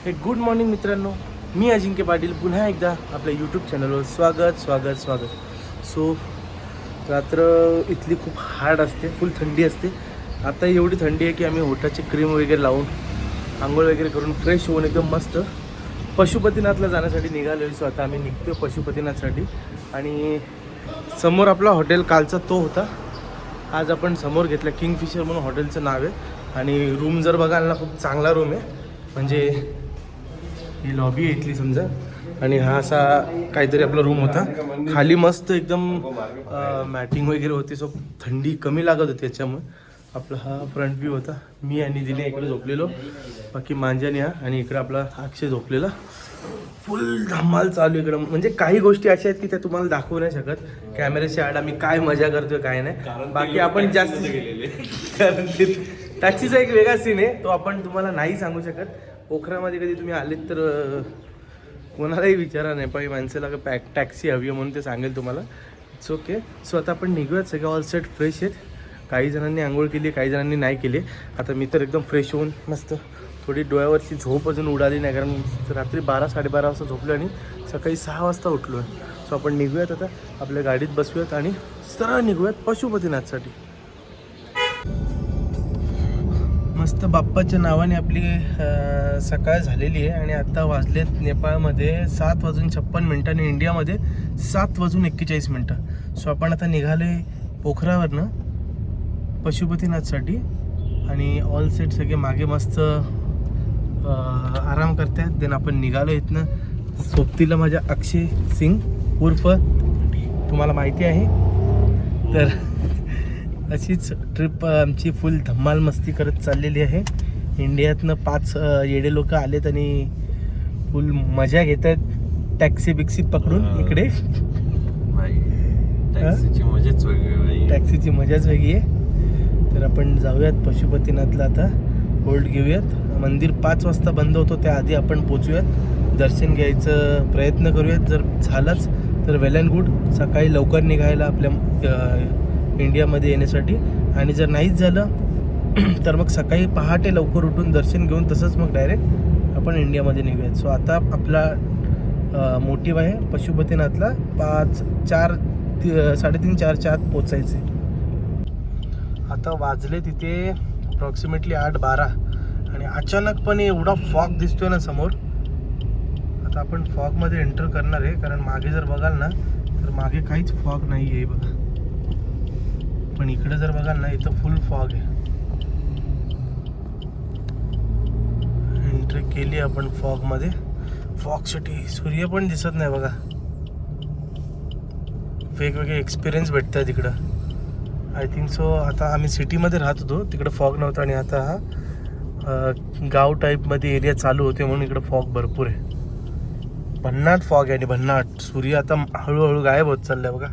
हे good morning मित्रांनो, मी अजिंक्य पाटील पुन्हा एकदा आपल्या यूट्यूब चॅनलवर स्वागत. सो रात्र इथली खूप हार्ड असते, फुल थंडी असते. आता एवढी थंडी आहे की आम्ही ओठाची क्रीम वगैरे लावून आंघोळ वगैरे करून फ्रेश होऊन एकदम मस्त पशुपतीनाथला जाण्यासाठी निघालो आहे. सो आता आम्ही निघतो पशुपतीनाथसाठी. आणि समोर आपला हॉटेल कालचा तो होता, आज आपण समोर घेतला किंगफिशर म्हणून हॉटेलचं नाव आहे. आणि रूम जर बघाल ना, खूप चांगला रूम आहे. म्हणजे ही लॉबी आहे इथली समजा, आणि हा असा काहीतरी आपला रूम होता. खाली मस्त एकदम मॅटिंग वगैरे होती, सो थंडी कमी लागत होती. त्याच्यामुळे आपला हा फ्रंट व्ह्यू होता. मी आणि दिने इकडे झोपलेलो, बाकी मांजाने हा, आणि इकडे आपला अक्षय झोपलेला. फुल धमाल चालू इकडं. म्हणजे काही गोष्टी अशा आहेत की त्या तुम्हाला दाखवू नाही शकत कॅमेऱ्याच्या आड आम्ही काय मजा करतोय काय नाही. बाकी आपण जास्त कारण टॅक्सीचा एक वेगळा सीन आहे, तो आपण तुम्हाला नाही सांगू शकत. पोखरामध्ये कधी तुम्ही आलेत तर कोणालाही विचारा नाही, पण माणसाला टॅक्सी हवी आहे म्हणून ते सांगेल तुम्हाला. It's okay. सो आता आपण निघूयात, सगळे ऑल सेट फ्रेश आहेत. काही जणांनी आंघोळ केली, काही जणांनी नाही केली. आता मी तर एकदम फ्रेश होऊन मस्त थोडी डोळ्यावरची झोप अजून उडाली नाही, कारण रात्री 12-12:30 वाजता झोपलो आणि सकाळी 6 वाजता उठलो आहे. सो आपण निघूयात आता, आपल्या गाडीत बसूयात आणि सरळ निघूयात पशुपतीनाथसाठी. मस्त बाप्पाच्या नावाने आपली सकाळ झालेली आहे. आणि आत्ता वाजलेत नेपाळमध्ये 7:56 आणि इंडियामध्ये 7:41. सो आपण आता निघालो आहे पोखरावरनं पशुपतीनाथसाठी. आणि ऑल सेट सगळे मागे मस्त आराम करतात. देन आपण निघालो इथनं. सोबतीला माझ्या अक्षय सिंग उर्फ तुम्हाला माहिती आहे. तर अशीच ट्रिप आमची फुल धम्माल मस्ती करत चाललेली आहे. इंडियातनं 5 येडे लोक आलेत आणि फुल मजा घेत आहेत टॅक्सी बिक्सी पकडून इकडे. टॅक्सीची मजाच वेगळी आहे. तर आपण जाऊयात पशुपतीनाथला आता, होल्ड घेऊयात. मंदिर 5 वाजता बंद होतो, त्याआधी आपण पोचूयात, दर्शन घ्यायचं प्रयत्न करूयात. जर झालंच तर वेल अँड गुड, सकाळी लवकर निघायला आपल्या इंडियामध्ये येण्यासाठी. आणि जर नाहीच झालं तर मग सकाळी पहाटे लवकर उठून दर्शन घेऊन तसंच मग डायरेक्ट आपण इंडियामध्ये निघूयात. सो आता आपला मोटिव्ह आहे पशुपतीनाथला 3:30-4च्या आत पोचायचे. आता वाजले तिथे अप्रॉक्सिमेटली 8:12 आणि अचानकपणे एवढा फॉग दिसतोय ना समोर. आता आपण फॉगमध्ये एंटर करणार आहे, कारण मागे जर बघाल ना तर मागे काहीच फॉग नाही आहे बघा. पण इकडे जर बघाल ना, इथं फुल फॉग आहे. एंट्री केली आपण फॉगमध्ये. फॉग सिटी, सूर्य पण दिसत नाही बघा. वेगवेगळे एक्सपिरियन्स भेटतात इकडं. आय थिंक सो आता आम्ही सिटीमध्ये राहत होतो, तिकडं फॉग नव्हता. आणि आता हा गाव टाईपमध्ये एरिया चालू होते म्हणून इकडं फॉग भरपूर आहे. भन्नाट फॉग आहे आणि भन्नाट. सूर्य आता हळूहळू गायब होत चाललाय बघा.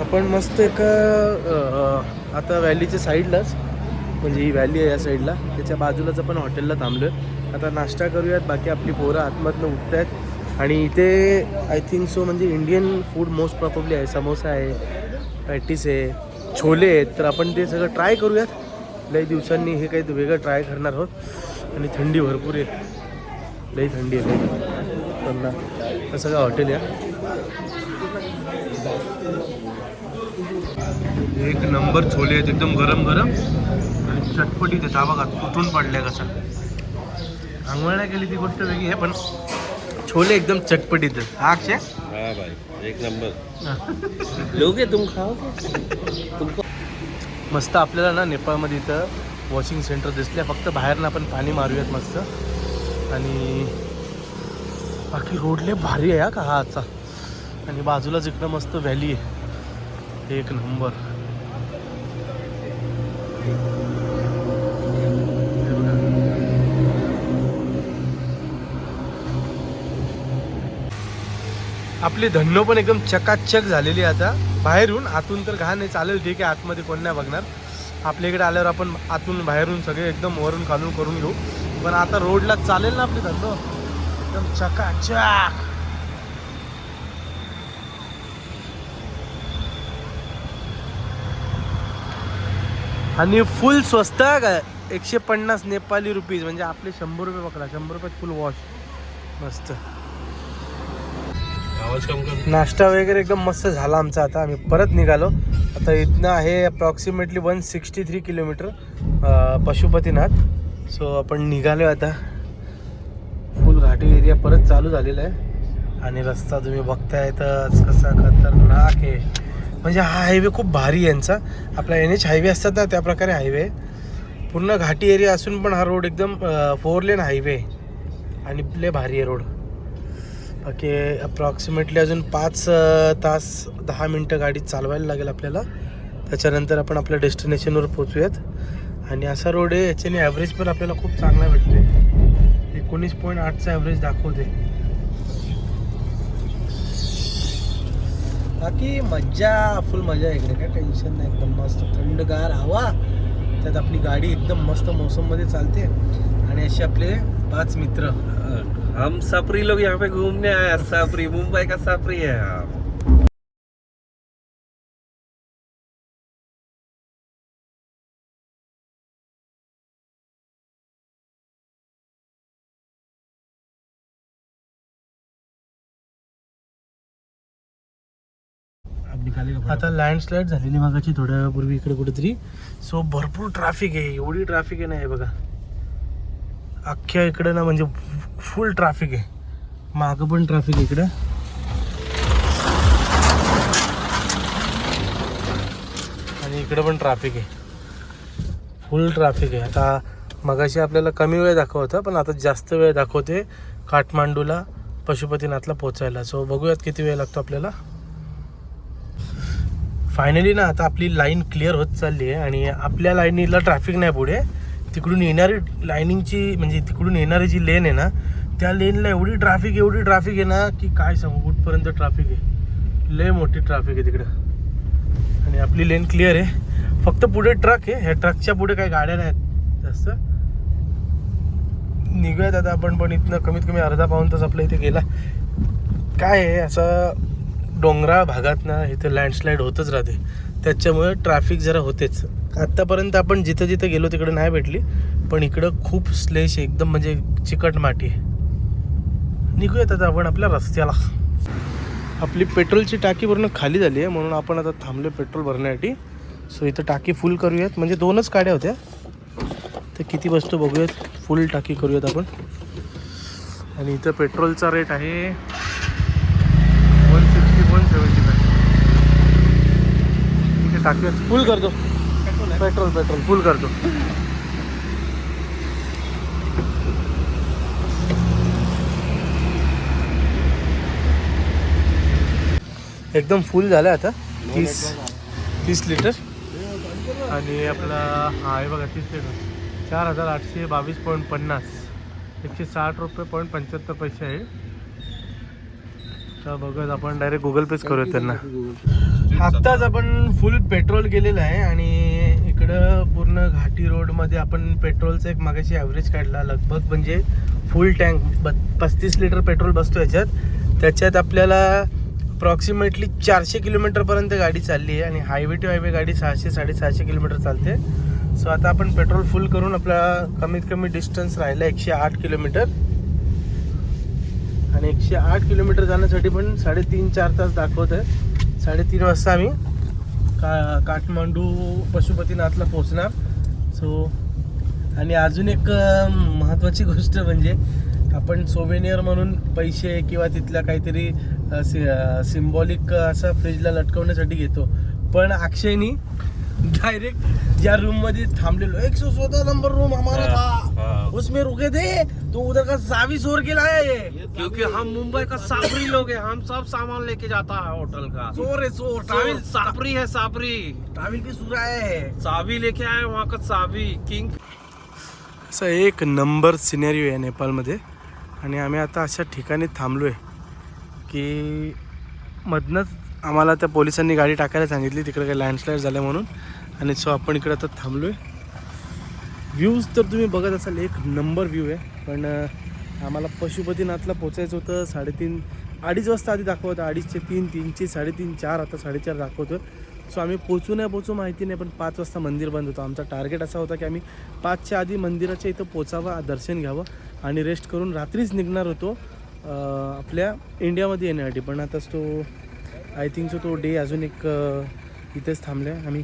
आपण मस्त एका आता व्हॅलीच्या साईडलाच, म्हणजे ही व्हॅली आहे या साईडला, त्याच्या बाजूलाच आपण हॉटेलला थांबलो आहे. आता नाश्ता करूयात. बाकी आपली पोरं आतमधनं उठत आहेत. आणि इथे आय थिंक सो म्हणजे इंडियन फूड मोस्ट प्रॉबली आहे. समोसा आहे, पॅटीस आहे, छोले आहेत. तर आपण ते सगळं ट्राय करूयात. लई दिवसांनी हे काही वेगळं ट्राय करणार आहोत. आणि थंडी भरपूर आहे, लई थंडी आहे. पण सगळं हॉटेल आहे. एक नंबर छोले आहेत, एकदम गरम गरम आणि चटपटीत आहेत. हा बघा तुटून पडल्या कसा. आंघोळ नाही केली ती गोष्ट वेगळी आहे, पण छोले एकदम चटपटीत आहेत. हा अक्षय, हाँ भाई एक नंबर. लोगे तुम खाओ तुमको. मस्त आपल्याला ना नेपाळमध्ये इथं वॉशिंग सेंटर दिसले. फक्त बाहेरनं आपण पाणी मारूयात मस्त. आणि बाकी रोडले भारी आहे का हा आजचा. आणि बाजूलाच इकडं मस्त व्हॅली आहे, एक नंबर. आपली धन्नो पण एकदम चकाचक झालेली आहे आता बाहेरून. आतून तर घाण नाही, चालेल ठीक आहे, आतमध्ये कोण नाही बघणार. आपल्या इकडे आल्यावर आपण आतून बाहेरून सगळे एकदम वरून खालून करून घेऊ. पण आता रोडला चालेल ना आपली धन्नो. एकदम चकाचक. आणि फुल स्वस्त का 150 नेपाली रुपीज म्हणजे आपले 100 रुपये पकडा. 100 रुपयात फुल वॉश. मस्त आवाज कम कर. नाश्ता वगैरे एकदम मस्त झाला आमचा. आता आम्ही परत निघालो. आता इथनं आहे अप्रॉक्सिमेटली 163 किलोमीटर पशुपतीनाथ. सो आपण निघालो आता. फुल घाटी एरिया परत चालू झालेला आहे आणि रस्ता तुम्ही बघताय तर कसा खतरनाक आहे. म्हणजे हा हायवे खूप भारी आहे यांचा. आपला NH हायवे असतात ना त्या प्रकारे हायवे. पूर्ण घाटी एरिया असून पण हा रोड एकदम 4 लेन हायवे आणि लय भारी आहे रोड. बाकी अप्रॉक्सिमेटली अजून 5 तास 10 मिनटं गाडी चालवायला लागेल आपल्याला. त्याच्यानंतर आपण आपल्या डेस्टिनेशनवर पोचूयात. आणि असा रोड आहे याच्याने ॲव्हरेज पण आपल्याला खूप चांगला भेटते. 19.8चा ॲव्हरेज दाखवते. बाकी मज्जा फुल मजा इकडे. काय टेन्शन नाही. एकदम मस्त थंडगार हवा. त्यात आपली गाडी एकदम मस्त मौसममध्ये चालते. आणि असे आपले 5 मित्र. हम सापरी लोग यहाँ पे घूमने आए हैं. सापरी मुंबई का सापरी है हम. आता लँडस्लाईड झालेली मागाची थोड्या वेळापूर्वी इकडे कुठेतरी. सो भरपूर ट्रॅफिक आहे. एवढी ट्रॅफिक आहे ना हे बघा. अख्ख्या इकडं ना म्हणजे फुल ट्रॅफिक आहे. मागं पण ट्रॅफिक आहे इकडं. आणि इकडं पण ट्रॅफिक आहे. फुल ट्रॅफिक आहे. आता मगाशी आपल्याला कमी वेळ दाखवतं पण आता जास्त वेळ दाखवते काठमांडूला पशुपतीनाथला पोचायला. सो बघूयात किती वेळ लागतो आपल्याला. फायनली ना आता आपली लाईन क्लिअर होत चालली आहे आणि आपल्या लाईनीला ट्रॅफिक नाही पुढे. तिकडून येणारी लाईनिंगची म्हणजे तिकडून येणारी जी लेन आहे ना त्या लेनला एवढी ट्रॅफिक आहे ना की काय सांगू. कुठपर्यंत ट्रॅफिक आहे. लय मोठी ट्रॅफिक आहे तिकडं. आणि आपली लेन क्लिअर आहे. फक्त पुढे ट्रक आहे. ह्या ट्रकच्या पुढे काही गाड्या नाहीत जास्त. निघूयात आता आपण पण. इथनं कमीत कमी अर्धा पाऊण तास आपल्या इथे गेला. काय आहे असं डोंगराळ भागात ना इथे लँडस्लाईड होतच राहते. त्याच्यामुळे ट्रॅफिक जरा होतेच. आत्तापर्यंत आपण जिथं जिथं गेलो तिकडे नाही भेटली. पण इकडं खूप स्लेश आहे एकदम म्हणजे चिकट माती आहे. निघूयात आता आपण आपल्या रस्त्याला. आपली पेट्रोलची टाकी पूर्ण खाली झाली आहे म्हणून आपण आता थांबलो पेट्रोल भरण्यासाठी. सो इथं टाकी फुल करूयात. म्हणजे 2च गाड्या होत्या तर किती बसतो बघूयात. फुल टाकी करूयात आपण. आणि इथं पेट्रोलचा रेट आहे 160-175. ठीक आहे टाकी फुल करतो. पेट्रोल फुल करतो. एकदम फुल झालं आता. 30 लिटर. आणि आपला हा आहे बघा 30 लिटर 4822.50. 160 रुपये 75 पैसे आहे. तर बघत आपण डायरेक्ट गुगल पेच करूयात त्यांना. आत्ताच आपण फुल पेट्रोल केलेलं आहे. आणि इकडं पूर्ण घाटी रोडमध्ये आपण पेट्रोलचं एक मागाशी ॲव्हरेज काढला लगभग म्हणजे फुल टँक 35 लिटर पेट्रोल बसतो याच्यात. त्याच्यात आपल्याला अप्रॉक्सिमेटली 400 किलोमीटरपर्यंत गाडी चालली आहे. आणि हायवे टू हायवे गाडी 600-650 किलोमीटर चालते. सो आता आपण पेट्रोल फुल करून आपला कमीत कमी डिस्टन्स राहिला 108 किलोमीटर. आणि 108 किलोमीटर जाण्यासाठी पण 3.5-4 तास दाखवत आहे. 3:30 वाजता आम्ही काठमांडू पशुपतीनाथला पोचणार. सो आणि अजून एक महत्त्वाची गोष्ट म्हणजे आपण सोवेनियर म्हणून पैसे किंवा तिथल्या काहीतरी सिम्बॉलिक असं फ्रीजला लटकवण्यासाठी घेतो. पण अक्षयनी डायरेक्ट ज्या रूम मध्ये थांबलेलो 114 नंबर रूम हमारा था उसमें रुके थे तो उधर का चाबी चोर के लाया ये. क्योंकि हम मुंबई का सापरी लोग हैं. हम सब सामान लेके जाता है होटल का. चोर है चोर. ट्रैवल सापरी है. सापरी ट्रैवल भी सुराया है. चाबी लेके आए वहाँ का चाबी किंग. असं एक नंबर सिनेरियो आहे नेपाळमध्ये. आणि आम्ही आता अशा ठिकाणी थांबलो आहे की मधनंच आम्हाला त्या पोलिसांनी गाडी टाकायला सांगितली तिकडे काही लँडस्लाईड झालं म्हणून. आणि सो आपण इकडे आता थांबलो आहे. व्ह्यूज तर तुम्ही बघत असाल एक नंबर व्ह्यू आहे. पण आम्हाला पशुपतीनाथला पोचायचं होतं 3:30 2:30 वाजता आधी दाखवतं, 2:30 ते 3, 3 चे 3:30, 4 आता 4:30 दाखवतं. सो आम्ही पोचू नाही पोचू माहिती नाही, पण 5 वाजता मंदिर बंद होतं. आमचा टार्गेट असा होता की आम्ही 5च्या आधी मंदिराच्या इथं पोचावं, दर्शन घ्यावं आणि रेस्ट करून रात्रीच निघणार होतो आपल्या इंडियामध्ये येण्यासाठी. पण आताच तो आय थिंक तो डे अजून एक इथेच थांबला आहे. आम्ही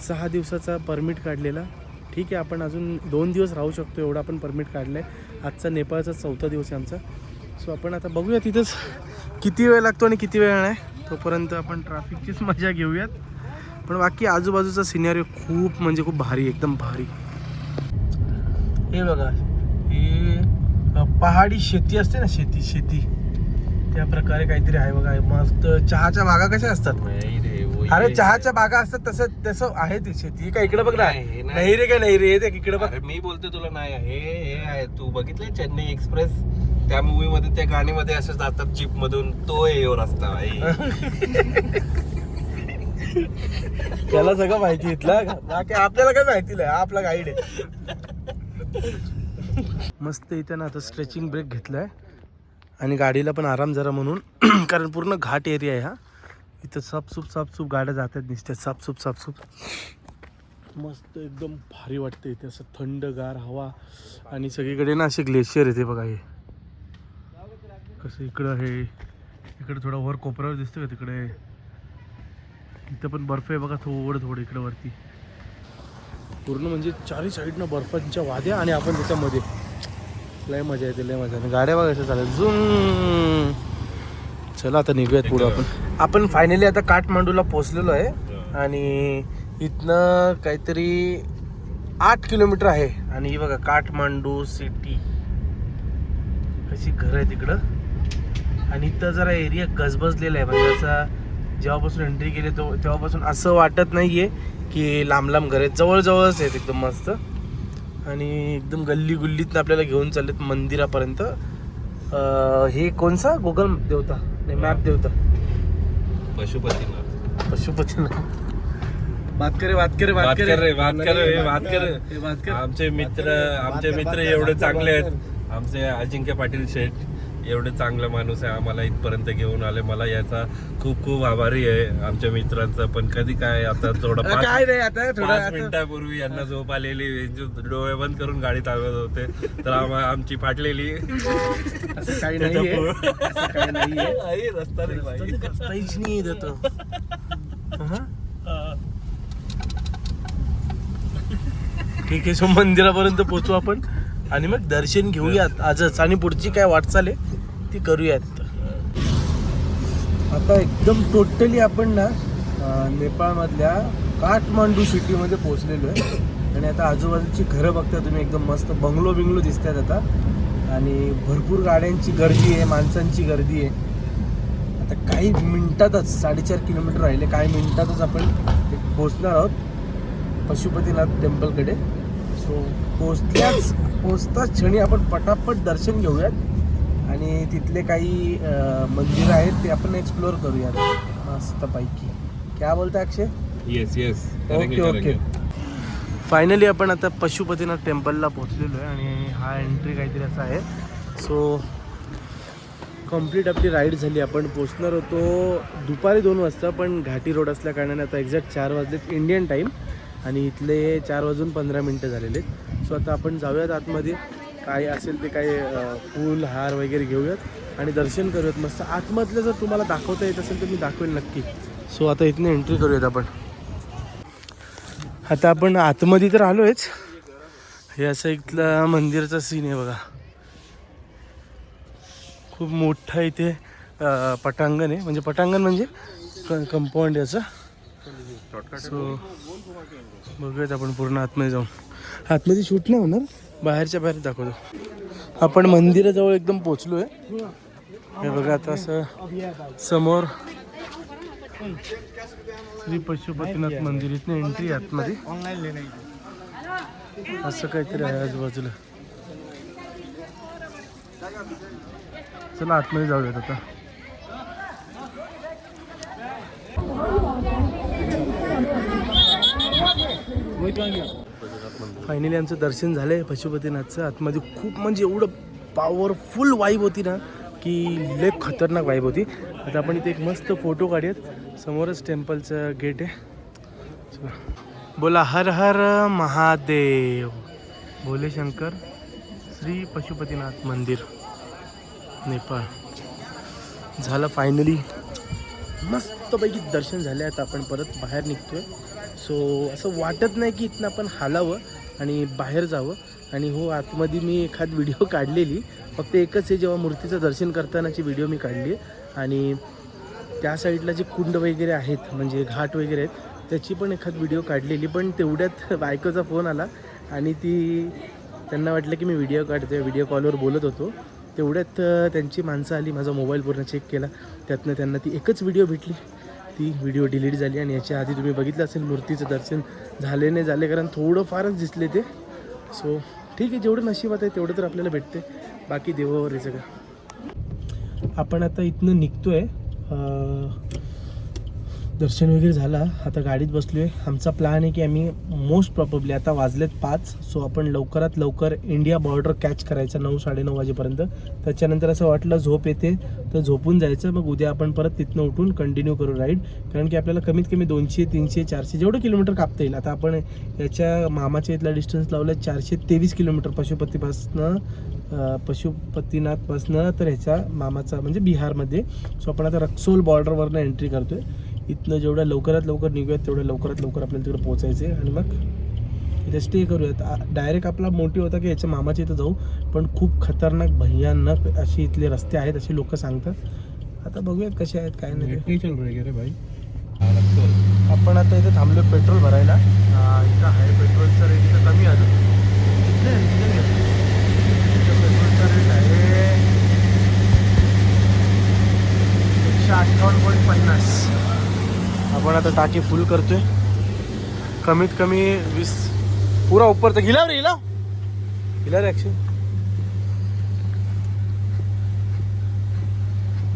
6 दिवसाचा परमिट काढलेला. ठीक आहे, आपण अजून 2 दिवस राहू शकतो एवढा आपण परमिट काढलं आहे. आजचा नेपाळचा 4था दिवस आहे आमचा. सो आपण आता बघूया तिथंच किती वेळ लागतो आणि किती वेळ नाही. तोपर्यंत आपण ट्रॅफिकचीच मजा घेऊयात. पण बाकी आजूबाजूचा सिनेरिओ खूप म्हणजे खूप भारी, एकदम भारी. हे बघा, हे पहाडी शेती असते ना, शेती त्या प्रकारे काहीतरी आहे बघा. मस्त चहाच्या बागा कशा असतात, अरे चहाच्या बागा असतात तसं आहे ती शेती. का इकडे बघ ना, नाही रे, काय नाही रे, ते इकडे बघ. मी बोलते तुला नाही, हे आहे. तू बघितलंय चेन्नई एक्सप्रेस, त्या मूवी मध्ये त्या गाणीमध्ये असं जातात जीप मधून, तो आहे रस्ता. त्याला सगळं माहिती इथलं, बाकी आपल्याला काय माहिती नाही, आपला गाईड आहे. मस्त इथं ना आता स्ट्रेचिंग ब्रेक घेतलाय आणि गाडीला पण आराम जरा म्हणून, कारण पूर्ण घाट एरिया आहे हा. इथं सापसूप गाड्या जातात दिसतात, सापसूप. मस्त एकदम भारी वाटतं इथे, असं थंडगार हवा आणि सगळीकडे ना असे ग्लेशियर येते बघा. हे कसं इकडं आहे, इकडे थोडं वर कोपऱ्यावर दिसतं का, तिकडे इथं पण बर्फ आहे बघा, थोडं इकडं वरती. पूर्ण म्हणजे चारही साईडनं बर्फांच्या वाद्या आणि आपण त्याच्यामध्ये. लय मजा येते, लय मजा. गाड्या बघा कसं चालेल, झूम. चला आता निघूयात पुढं. आपण फायनली आता काठमांडूला पोहोचलेलो आहे आणि इथनं काहीतरी 8 किलोमीटर आहे. आणि ही बघा काठमांडू सिटी कशी घर आहे तिकडं. आणि इथं जरा एरिया गजबजलेला आहे, म्हणजे असा जेव्हापासून एंट्री केली तेव्हापासून असं वाटत नाही आहे की लांब घर आहेत, जवळच आहेत एकदम मस्त. आणि एकदम गल्लीतनं आपल्याला घेऊन चाललेत मंदिरापर्यंत. हे कोणसा गुगल देवता नाही, मॅप देवता, पशुपतीनाथ. बात करे. आमचे मित्र एवढे चांगले आहेत. आमचे अजिंक्य पाटील शेठ एवढे चांगला माणूस आहे, आम्हाला इथपर्यंत घेऊन आले. मला याचा खूप आभारी आहे आमच्या मित्रांचा. पण कधी काय आता थोडं काय नाही, आता 5 मिनिटापूर्वी यांना झोप आलेली, डोळे बंद करून गाडी चालवत होते, तर आमची फाटलेली. असं काही नाहीये. रस्ता रस्ताच नाही देत. ठीक आहे, सो मंदिरापर्यंत पोहोचू आपण आणि मग दर्शन घेऊयात आजच. आणि पुढची काय वाटचाल आहे ती करूयात. आता एकदम टोटली आपण ना नेपाळमधल्या काठमांडू सिटीमध्ये पोहोचलेलो आहे. आणि आता आजूबाजूची घरं बघता तुम्ही, एकदम मस्त बंगलो दिसतात आता. आणि भरपूर गाड्यांची गर्दी आहे, माणसांची गर्दी आहे. आता काही मिनिटातच 4.5 किलोमीटर राहिले, काही मिनिटातच आपण पोहोचणार आहोत पशुपतीनाथ टेम्पलकडे. सो पोचताच क्षणी आपण पटापट दर्शन घेऊयात आणि तिथले काही मंदिरं आहेत ते आपण एक्सप्लोअर करूयात मस्तपैकी. क्या बोलता अक्षय? येस. ओके. फायनली आपण आता पशुपतीनाथ टेम्पलला पोहोचलेलो आहे आणि हा एंट्री काहीतरी असा आहे. सो कंप्लीट आपली राईड झाली. आपण पोचणार होतो दुपारी 2 वाजता, पण घाटी रोड असल्या कारणाने आता एक्झॅक्ट 4 वाजलेत इंडियन टाईम आणि इथले 4:15 झालेले. सो आता आपण जाऊयात आतमध्ये, काय असेल ते काय फूल हार वगैरे घेऊयात आणि दर्शन करूयात मस्त. आतमधलं जर तुम्हाला दाखवता येत असेल तर मी दाखवेल नक्की. सो आता इथनं एंट्री करूयात आपण. आता आपण आतमध्ये तर आलोयच. हे असं इथलं मंदिराचा सीन आहे बघा. खूप मोठं इथे पटांगण आहे, म्हणजे पटांगण म्हणजे कंपाऊंड याचं. सो बघूयात आपण पूर्ण आतमध्ये जाऊन. आतमध्ये शूट नाही होणार, बाहेरच्या बाहेर दाखवतो. आपण मंदिराजवळ एकदम पोचलो आहे. हे बघा आता असं समोर श्री पशुपतीनाथ मंदिर, इथनं एंट्री आतमध्ये असं काहीतरी आहे आजूबाजूला. चला आतमध्ये जाऊयात आता. फायनली आमचं दर्शन झालंय पशुपतीनाथचं. आतमध्ये खूप म्हणजे एवढं पॉवरफुल वाईब होती ना की लय खतरनाक वाईब होती. आता आपण इथे एक मस्त फोटो काढूयात. समोरच टेम्पलचं गेट आहे. चला बोला हर हर महादेव. भोले शंकर श्री पशुपतीनाथ मंदिर नेपाळ. झालं फायनली, मस्तपैकी दर्शन झाले. आता आपण परत बाहेर निघतोय. सो असं वाटत नाही की इथनं आपण हालावं आणि बाहेर जावं. आणि हो, आतमध्ये मी एखाद व्हिडिओ काढलेली, फक्त एकच आहे, जेव्हा मूर्तीचं दर्शन करतानाची व्हिडिओ मी काढली आहे. आणि त्या साईडला जे कुंड वगैरे आहेत म्हणजे घाट वगैरे आहेत त्याची पण एखाद व्हिडिओ काढलेली. पण तेवढ्यात बायकोचा फोन आला आणि त्यांना वाटलं की मी व्हिडिओ काढतोय, व्हिडिओ कॉलवर बोलत होतो. तेवढ्यात त्यांची माणसं आली, माझा मोबाईल पूर्ण चेक केला, त्यातनं त्यांना ती एकच व्हिडिओ भेटली. ती व्हिडिओ डिलीट झाली. आणि याच्या आधी तुम्ही बघितलं असेल मूर्तीचं दर्शन झाले नाही झाले, कारण थोडं फारच दिसले ते. सो ठीक आहे, जेवढं नशिबात आहे तेवढं तर आपल्याला भेटते, बाकी देवावर आहे सगळं. आपण आता इथनं निघतो आहे. दर्शन वगैरे झाला, आता गाडीत बसलो आहे. आमचा प्लॅन आहे की आम्ही मोस्ट प्रॉबेबली, आता वाजलेत 5, सो आपण लवकरात लवकर इंडिया बॉर्डर कॅच करायचा 9-9:30 वाजेपर्यंत. त्याच्यानंतर असं वाटलं झोप येते तर झोपून जायचं. मग उद्या आपण परत तिथनं उठून कंटिन्यू करू राईड. कारण की आपल्याला कमीत कमी 200, 300, 400 जेवढं किलोमीटर कापता येईल. आता आपण याच्या मामाच्या इथला डिस्टन्स लावला 423 किलोमीटर पशुपतीनाथपासनं तर ह्याच्या मामाचा म्हणजे बिहारमध्ये. सो आपण आता रक्सोल बॉर्डरवरनं एंट्री करतोय. इथनं जेवढ्या लवकरात लवकर निघूयात तेवढ्या लवकरात लवकर आपल्याला तिकडे पोचायचं आहे. आणि मग इथे स्टे करूयात. डायरेक्ट आपला मोटिव होता की याच्या मामाच्या इथं जाऊ, पण खूप खतरनाक भयानक असे इथले रस्ते आहेत असे लोक सांगतात. आता बघूयात कसे आहेत काय नाही. चल रे भाई. आपण आता इथे थांबलो पेट्रोल भरायला. इथं आहे पेट्रोलचं रेट इथं कमी आलं. पेट्रोलचा रेट आहे 158.50. आपण आता टाकी फुल करतोय. कमीत कमी 20 पुरा ऊपर तर गेला रे. हिला रे ॲक्शन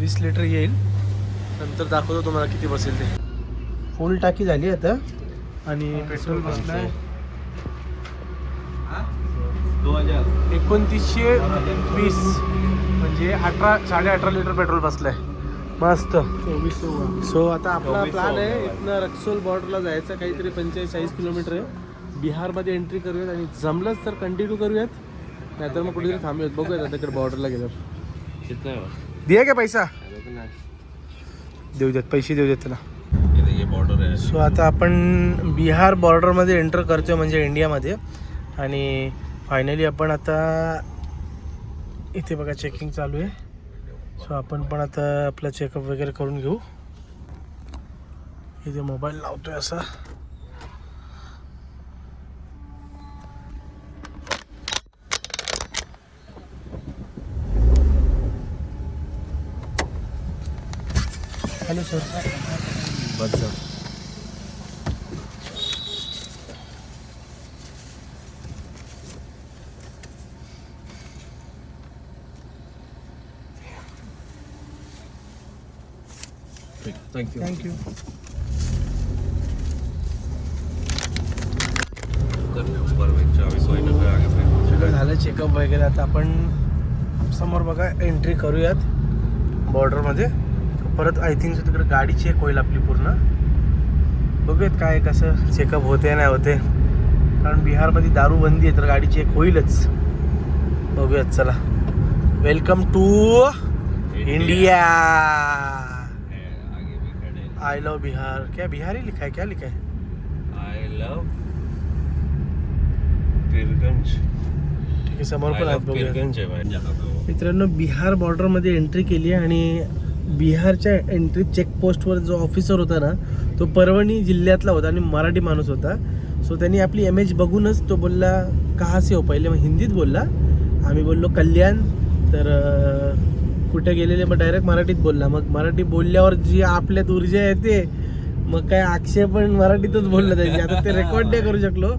20 लिटर येईल. नंतर दाखवतो तुम्हाला किती बसेल ते. फुल टाकी झाली आता आणि पेट्रोल बसलाय 2920 म्हणजे 18.5 लिटर पेट्रोल बसलाय. मस्त. सो आता आपला प्लॅन आहे इथनं रक्सोल बॉर्डरला जायचं. काहीतरी 45-40 किलोमीटर आहे. बिहारमध्ये एंट्री करूयात आणि जमलंच तर कंटिन्यू करूयात, नाहीतर मग कुठेतरी थांबूयात. बघूयात आता तिकडे बॉर्डरला गेल्यावर. दिया का पैसा देऊ देत, पैसे देऊ देत त्याला. सो आता आपण बिहार बॉर्डरमध्ये एंटर करतोय म्हणजे इंडियामध्ये. आणि फायनली आपण आता इथे बघा चेकिंग चालू आहे. सो आपण पण आता आपला चेकअप वगैरे करून घेऊ. इथे मोबाईल लावतोय असा. Hello sir. बस थँक्यू. सगळं झालं चेकअप वगैरे. आता आपण समोर बघा एंट्री करूयात बॉर्डरमध्ये. परत आय थिंक तिकडे गाडी चेक होईल आपली पूर्ण. बघूयात काय कसं चेकअप होते नाही होते, कारण बिहारमध्ये दारूबंदी आहे तर गाडी चेक होईलच. बघूयात चला. Welcome to India. I love Bihar. क्या बिहारी लिखा है, क्या लिखा है? I love Pirganj. ठीक आहे, समोर पण आहे. पीरगंज आहे मित्रांनो, बिहार बॉर्डरमध्ये एंट्री केली आणि बिहारच्या एंट्री चेकपोस्टवर जो ऑफिसर होता ना तो परभणी जिल्ह्यातला होता आणि मराठी माणूस होता. सो त्यांनी आपली इमेज बघूनच तो बोलला कहाँ से हो, पहिले मग हिंदीत बोलला. आम्ही बोललो कल्याण. तर कुठे गेलेले मग डायरेक्ट मराठीत बोलला. मग मराठी बोलल्यावर जी आपल्यात ऊर्जा येते मग काय आक्षेप पण मराठीतच बोललं त्याची. आता ते रेकॉर्ड नाही करू शकलो.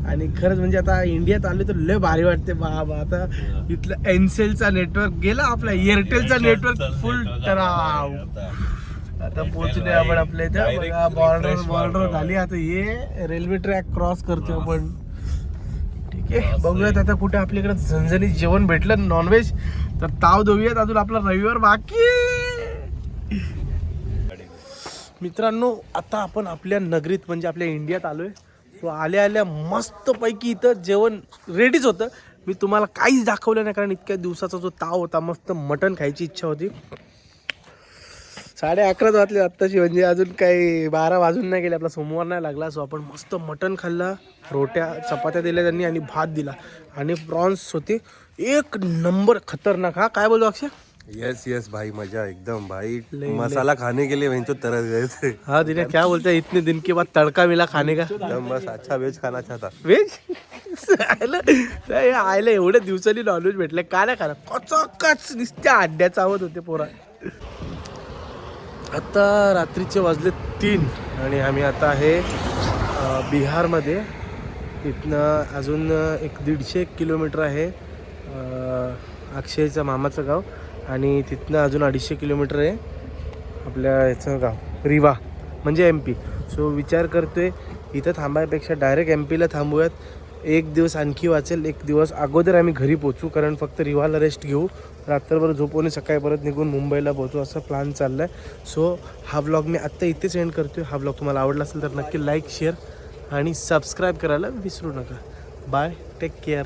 आणि खरंच म्हणजे आता इंडियात आले तर लय भारी वाटते बाबा. आता इथलं एनसेलचा नेटवर्क गेला, आपला एअरटेलचा नेटवर्क फुल टराव. आता पोहोचले आपण आपल्या इथे. बॉर्डर झाली. आता ये रेल्वे ट्रॅक क्रॉस करतोय आपण. ठीक ओके, बघूयात आता कुठे आपल्याकडे झणझणीत जेवण भेटलं नॉनव्हेज तर ताव देऊयात. अजून आपला रविवार बाकी आहे. मित्रांनो, आता आपण आपल्या नगरीत म्हणजे आपल्या इंडियात आलोय. सो आल्या आल्या मस्तपैकी इथं जेवण रेडीच होतं. मी तुम्हाला काहीच दाखवलं नाही कारण इतक्या दिवसाचा जो ताव होता, मस्त मटण खायची इच्छा होती. 11:30 वाजले आत्ताची, म्हणजे अजून काही 12 वाजून नाही गेले, आपला सोमवार नाही लागला. सो आपण मस्त मटण खाल्ला, रोट्या चपात्या दिल्या त्यांनी आणि भात दिला आणि प्रॉन्स होते एक नंबर खतरनाक. हा काय बोलू अक्षय? यस यस भाई, मजा एकदम भाई. ले. मसाला खाने के लिए वहीं तो तरस गए थे. हाँ दिने, क्या बोलते हैं, इतने दिन के बाद तड़का मिला खाने का. एकदम बस अच्छा वेज खाना चाहता. वेज आयला एवढ्या दिवसांनी नॉनव्हेज भेटलं, काय नाही खाणार. कचकच नुसत्या अड्ड्या चावत होते पोरा. आता रात्रीचे वाजले 3 आणि आम्ही आता आहे बिहारमध्ये. इथनं अजून 150 किलोमीटर आहे अक्षयचं मामाचं गाव आणि तिथनं अजून 250 किलोमीटर आहे आपल्या याचं गाव रिवा म्हणजे MP. सो विचार करतोय इथं थांबायपेक्षा डायरेक्ट MPला थांबूयात. एक दिवस आणखी वाचेल, एक दिवस अगोदर आम्ही घरी पोचू कारण फक्त रिवाला रेस्ट घेऊ, रात्रभर झोपवून सकाळी परत निघून मुंबईला पोचू असा प्लॅन चालला आहे. सो हा व्लॉग मी आत्ता इथेच एंड करतोय. हा व्लॉग तुम्हाला आवडला असेल तर नक्की लाईक शेअर आणि सबस्क्राईब करायला विसरू नका. Bye, take care.